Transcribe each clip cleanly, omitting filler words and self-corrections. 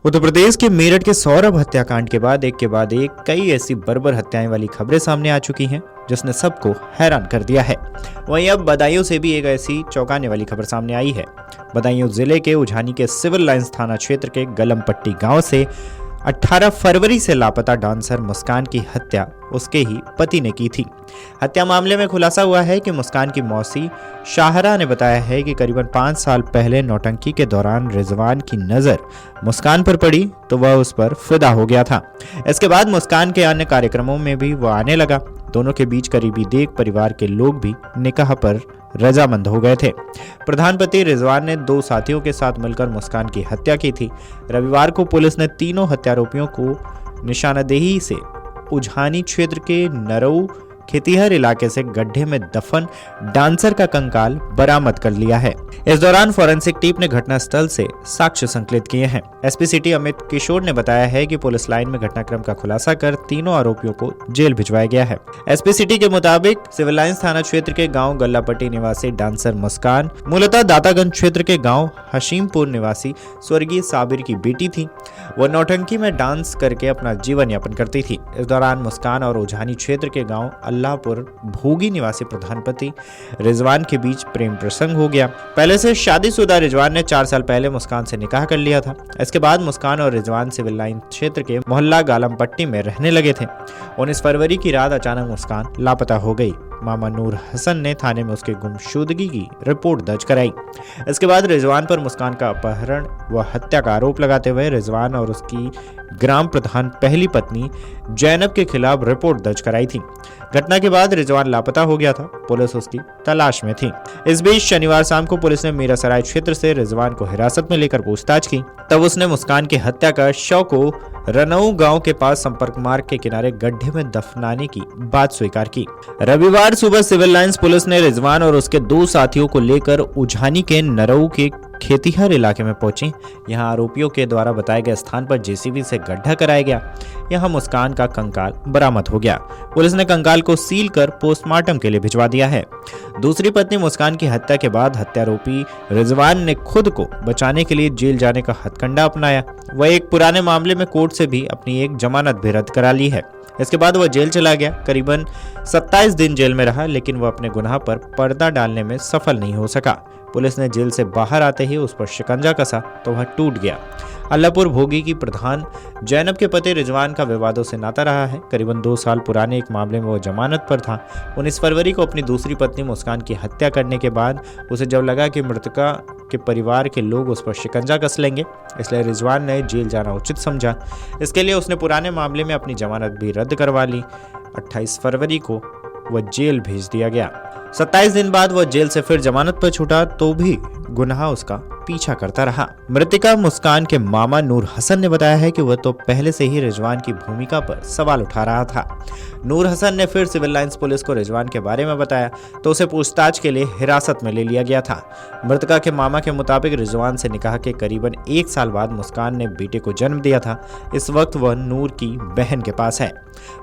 उत्तर प्रदेश के मेरठ के सौरभ हत्याकांड के बाद एक कई ऐसी बर्बर हत्याएं वाली खबरें सामने आ चुकी हैं जिसने सबको हैरान कर दिया है। वहीं अब बदायूं से भी एक ऐसी चौंकाने वाली खबर सामने आई है। बदायूं जिले के उझानी के सिविल लाइंस थाना क्षेत्र के गलमपट्टी गांव से 18 फरवरी से लापता डांसर मुस्कान की हत्या उसके ही पति ने की थी। हत्या मामले में खुलासा हुआ है कि मुस्कान की मौसी शाहरा ने बताया है कि करीबन 5 साल पहले नौटंकी के दौरान रिजवान की नज़र मुस्कान पर पड़ी तो वह उस पर फिदा हो गया था। इसके बाद मुस्कान के अन्य कार्यक्रमों में भी वह आने लगा। दोनों के बीच करीबी देख परिवार के लोग भी निकाह पर रजामंद हो गए थे। प्रधान पति रिजवान ने 2 साथियों के साथ मिलकर मुस्कान की हत्या की थी। रविवार को पुलिस ने तीनों हत्यारोपियों को निशानदेही से उझानी क्षेत्र के नरऊ खेतिहर इलाके से गड्ढे में दफन डांसर का कंकाल बरामद कर लिया है। इस दौरान फॉरेंसिक टीम ने घटनास्थल से साक्ष्य संकलित किए हैं। एसपी सिटी अमित किशोर ने बताया है कि पुलिस लाइन में घटनाक्रम का खुलासा कर तीनों आरोपियों को जेल भिजवाया गया है। एसपी सिटी के मुताबिक सिविल लाइंस थाना क्षेत्र के गांव गल्लापट्टी निवासी डांसर मुस्कान मूलतः दातागंज क्षेत्र के गांव हशीमपुर निवासी स्वर्गीय साबिर की बेटी थी। वह नौटंकी में डांस करके अपना जीवन यापन करती थी। इस दौरान मुस्कान और उझानी क्षेत्र के गांव अल्लाहपुर भोगी निवासी प्रधानपति रिजवान के बीच प्रेम प्रसंग हो गया। पहले से शादीशुदा रिजवान ने 4 साल पहले मुस्कान से निकाह कर लिया था। इसके बाद मुस्कान और रिजवान सिविल लाइन क्षेत्र के मोहल्ला गालमपट्टी में रहने लगे थे। 19 फरवरी की रात अचानक मुस्कान लापता हो गई। मामा नूर हसन ने थाने में उसके गुमशुदगी की रिपोर्ट दर्ज कराई। इसके बाद रिजवान पर मुस्कान का अपहरण व हत्या का आरोप लगाते हुए रिजवान और उसकी ग्राम प्रधान पहली पत्नी जैनब के खिलाफ रिपोर्ट दर्ज कराई थी। घटना के बाद रिजवान लापता हो गया था। पुलिस उसकी तलाश में थी। इस बीच शनिवार शाम को पुलिस ने मीरासराय क्षेत्र से रिजवान को हिरासत में लेकर पूछताछ की। तब उसने मुस्कान की हत्या कर शव को रनऊ गांव के पास संपर्क मार्ग के किनारे गड्ढे में दफनाने की बात स्वीकार की। रविवार सुबह सिविल लाइंस पुलिस ने रिजवान और उसके 2 साथियों को लेकर उझानी के नरऊ के खेतिहर इलाके में पहुंची। यहां आरोपियों के द्वारा बताए गए स्थान पर जेसीबी से गड्ढा कराया गया। यहां मुस्कान का कंकाल बरामद हो गया। पुलिस ने कंकाल को सील कर पोस्टमार्टम के लिए भिजवा दिया है। दूसरी पत्नी मुस्कान की हत्या के बाद हत्यारोपी रिजवान ने खुद को बचाने के लिए जेल जाने का हथकंडा अपनाया। वह एक पुराने मामले में कोर्ट से भी अपनी एक जमानत भी रद्द करा ली है। इसके बाद वह जेल चला गया। करीबन 27 दिन जेल में रहा, लेकिन वह अपने गुनाह पर पर्दा डालने में सफल नहीं हो सका। पुलिस ने जेल से बाहर आते ही उस पर शिकंजा कसा तो वह टूट गया। अल्लाहपुर भोगी की प्रधान जैनब के पति रिजवान का विवादों से नाता रहा है। करीबन 2 साल पुराने एक मामले में वो जमानत पर था। 19 फरवरी को अपनी दूसरी पत्नी मुस्कान की हत्या करने के बाद उसे जब लगा कि मृतका के परिवार के लोग उस पर शिकंजा कस लेंगे, इसलिए रिजवान ने जेल जाना उचित समझा। इसके लिए उसने पुराने मामले में अपनी जमानत भी रद्द करवा ली। 28 फरवरी को वह जेल भेज दिया गया। 27 दिन बाद वह जेल से फिर जमानत पर छूटा तो भी गुनाह उसका पीछा करता रहा। मृतका मुस्कान के मामा नूर हसन ने बताया है कि वह तो पहले से ही रिजवान की भूमिका पर सवाल उठा रहा था। नूर हसन ने फिर सिविल लाइंस पुलिस को रिजवान के बारे में बताया तो उसे पूछताछ के लिए हिरासत में ले लिया गया था। मृतका के मामा के मुताबिक रिजवान से निकाह के करीबन 1 साल बाद मुस्कान ने बेटे को जन्म दिया था। इस वक्त वह नूर की बहन के पास है।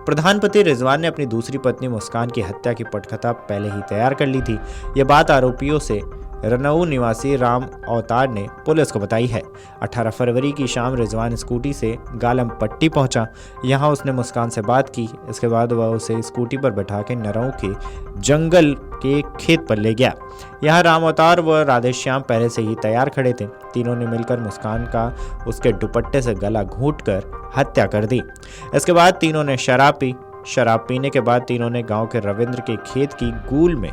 प्रधानपति रिजवान ने अपनी दूसरी पत्नी मुस्कान की हत्या की पटकथा पहले ही तैयार कर ली थी। यह बात आरोपियों से रनऊ निवासी राम अवतार ने पुलिस को बताई है। 18 फरवरी की शाम रिजवान स्कूटी से गालमपट्टी पहुंचा। यहां उसने मुस्कान से बात की। इसके बाद वह उसे स्कूटी पर बैठा के नरऊ के जंगल के खेत पर ले गया। यहां राम अवतार व राधेश्याम पहले से ही तैयार खड़े थे। तीनों ने मिलकर मुस्कान का उसके दुपट्टे से गला घूंटकर हत्या कर दी। इसके बाद तीनों ने शराब पी। शराब पीने के बाद तीनों ने गांव के रविंद्र के खेत की गूल में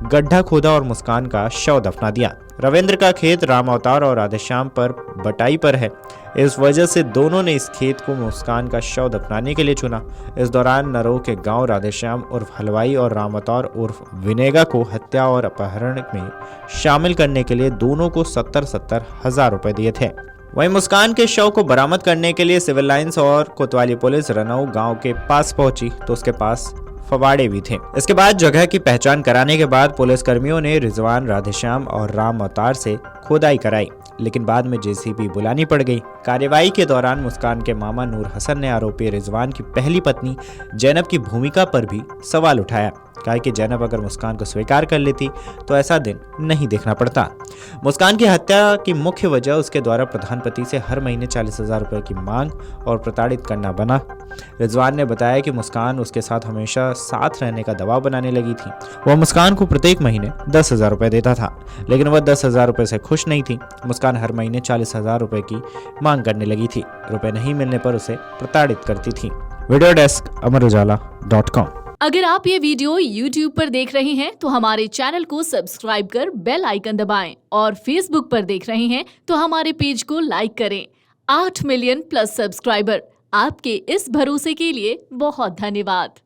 गड्ढा खोदा और मुस्कान का शव दफना दिया। रविंद्र का खेत राम अवतार और राधेश्याम पर बटाई पर है। इस वजह से दोनों ने इस खेत को मुस्कान का शव दफनाने के लिए चुना। इस दौरान नरऊ के गांव राधेश्याम उर्फ हलवाई और राम अवतार उर्फ विनेगा को हत्या और अपहरण में शामिल करने के लिए दोनों को 70-70 हजार रुपए दिए थे। वहीं मुस्कान के शव को बरामद करने के लिए सिविल लाइंस और कोतवाली पुलिस रनऊ गांव के पास पहुंची तो उसके पास फवाड़े भी थे। इसके बाद जगह की पहचान कराने के बाद पुलिस कर्मियों ने रिजवान, राधेश्याम और राम अवतार से खोदाई कराई, लेकिन बाद में जेसीबी बुलानी पड़ गई। कार्यवाही के दौरान मुस्कान के मामा नूर हसन ने आरोपी रिजवान की पहली पत्नी जैनब की भूमिका पर भी सवाल उठाया। कहा कि जैनब अगर मुस्कान को स्वीकार कर लेती तो ऐसा दिन नहीं देखना पड़ता। मुस्कान की हत्या की मुख्य वजह उसके द्वारा प्रधान पति से हर महीने 40,000 रुपए की मांग और प्रताड़ित करना बना। रिजवान ने बताया कि मुस्कान उसके साथ हमेशा साथ रहने का दबाव बनाने लगी थी। वह मुस्कान को प्रत्येक महीने 10,000 रुपए देता था, लेकिन वह 10,000 रुपए से खुश नहीं थी। मुस्कान हर महीने 40,000 रुपए की मांग करने लगी थी। रुपए नहीं मिलने पर उसे प्रताड़ित करती थी। Video desk Amar Ujala dot com. अगर आप ये वीडियो YouTube पर देख रहे हैं तो हमारे चैनल को सब्सक्राइब कर बेल आइकन दबाएं और Facebook पर देख रहे हैं तो हमारे पेज को लाइक करें। 8 मिलियन प्लस सब्सक्राइबर, आपके इस भरोसे के लिए बहुत धन्यवाद।